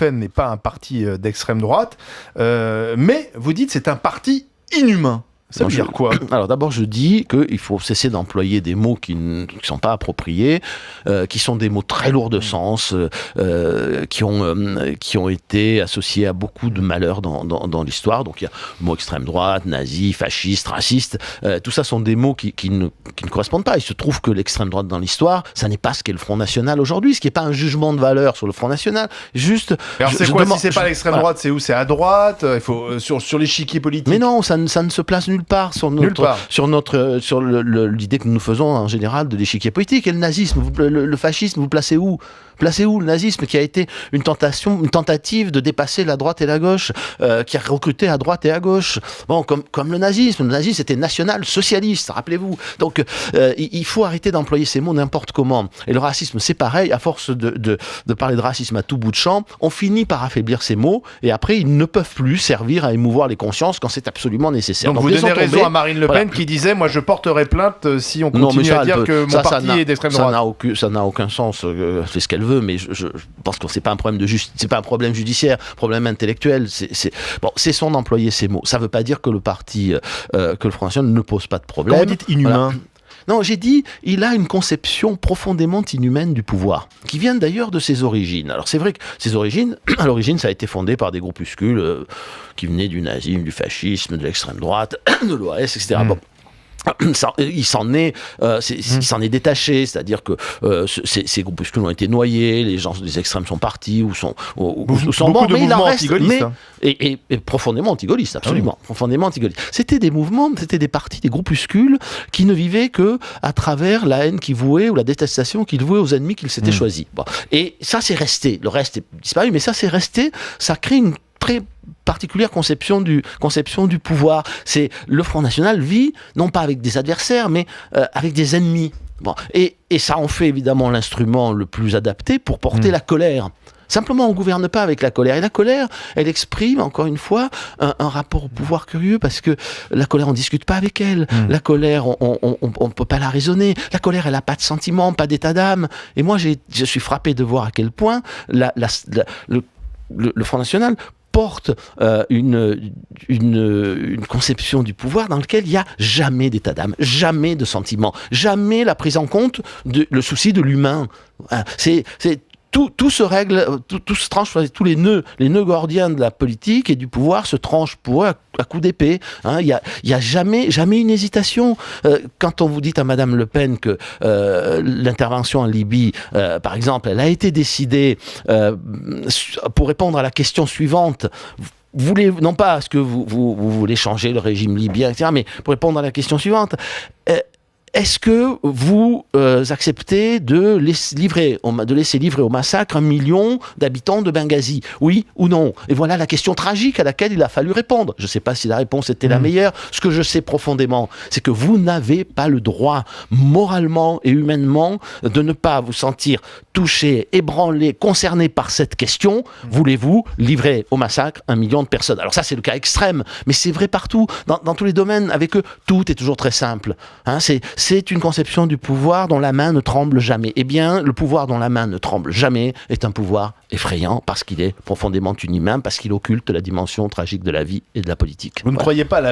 FN n'est pas un parti d'extrême droite, mais vous dites c'est un parti inhumain. Ça veut dire quoi ? Alors d'abord, je dis qu'il faut cesser d'employer des mots qui ne sont pas appropriés, qui sont des mots très lourds de sens, qui ont été associés à beaucoup de malheurs dans l'histoire. Donc il y a le mot extrême droite, nazi, fasciste, raciste. Tout ça sont des mots qui ne correspondent pas. Il se trouve que l'extrême droite dans l'histoire, ça n'est pas ce qu'est le Front National aujourd'hui, ce qui n'est pas un jugement de valeur sur le Front National. Juste. Alors c'est quoi si c'est pas l'extrême droite, c'est où ? C'est à droite ? Il faut sur l'échiquier politique. Mais non, ça ne se place nulle part sur l'idée que nous faisons en général de l'échiquier politique. Et le nazisme, le fascisme, vous placez où ? Placez où le nazisme, qui a été une tentative de dépasser la droite et la gauche, qui a recruté à droite et à gauche. Bon, comme le nazisme était national-socialiste, rappelez-vous. Donc, il faut arrêter d'employer ces mots n'importe comment. Et le racisme, c'est pareil. À force de parler de racisme à tout bout de champ, on finit par affaiblir ces mots, et après, ils ne peuvent plus servir à émouvoir les consciences quand c'est absolument nécessaire. Donc vous donnez raison à Marine Le Pen qui disait « Moi, je porterai plainte si on continue à dire que mon parti est d'extrême droite. » Ça n'a aucun sens. C'est ce qu'elle veut, mais je pense que c'est pas un problème c'est pas un problème judiciaire, problème intellectuel. Cessons d'employer ces mots. Ça veut pas dire que le parti, que le Front National ne pose pas de problème. Quand vous dites inhumain. Voilà. Non, j'ai dit, il a une conception profondément inhumaine du pouvoir, qui vient d'ailleurs de ses origines. Alors c'est vrai que ses origines, à l'origine, ça a été fondé par des groupuscules qui venaient du nazisme, du fascisme, de l'extrême droite, de l'OAS, etc. Bon. Il s'en est détaché, c'est-à-dire que ces groupuscules ont été noyés, les extrêmes sont partis ou sont morts, mais il en reste, et profondément antigaullistes, absolument, profondément antigaullistes. C'était des mouvements, c'était des partis, des groupuscules qui ne vivaient que à travers la haine qu'ils vouaient ou la détestation qu'ils vouaient aux ennemis qu'ils s'étaient choisis. Bon. Et ça c'est resté, le reste est disparu, mais ça c'est resté, ça crée une très particulière conception du pouvoir. C'est le Front National vit non pas avec des adversaires, mais avec des ennemis. Bon. Et ça en fait évidemment l'instrument le plus adapté pour porter la colère. Simplement, on ne gouverne pas avec la colère. Et la colère, elle exprime, encore une fois, un rapport au pouvoir curieux, parce que la colère, on ne discute pas avec elle. La colère, on ne peut pas la raisonner. La colère, elle n'a pas de sentiment, pas d'état d'âme. Et moi, je suis frappé de voir à quel point le Front National porte une conception du pouvoir dans laquelle il n'y a jamais d'état d'âme, jamais de sentiment, jamais la prise en compte le souci de l'humain. Tout se règle, tout se tranche, tous les nœuds gordiens de la politique et du pouvoir se tranchent pour eux à coups d'épée. Il y a jamais une hésitation. Quand on vous dit à Madame Le Pen que l'intervention en Libye, par exemple, elle a été décidée pour répondre à la question suivante. Non pas ce que vous voulez changer le régime libyen, etc., mais pour répondre à la question suivante. Est-ce que vous acceptez de laisser livrer au massacre 1 million d'habitants de Benghazi ? Oui ou non ? Et voilà la question tragique à laquelle il a fallu répondre. Je ne sais pas si la réponse était la meilleure. Ce que je sais profondément, c'est que vous n'avez pas le droit, moralement et humainement, de ne pas vous sentir touché, ébranlé, concerné par cette question. Voulez-vous livrer au massacre 1 million de personnes ? Alors ça, c'est le cas extrême, mais c'est vrai partout. Dans tous les domaines, avec eux, tout est toujours très simple. C'est une conception du pouvoir dont la main ne tremble jamais. Eh bien, le pouvoir dont la main ne tremble jamais est un pouvoir effrayant parce qu'il est profondément inhumain, parce qu'il occulte la dimension tragique de la vie et de la politique. Vous ne croyez pas à la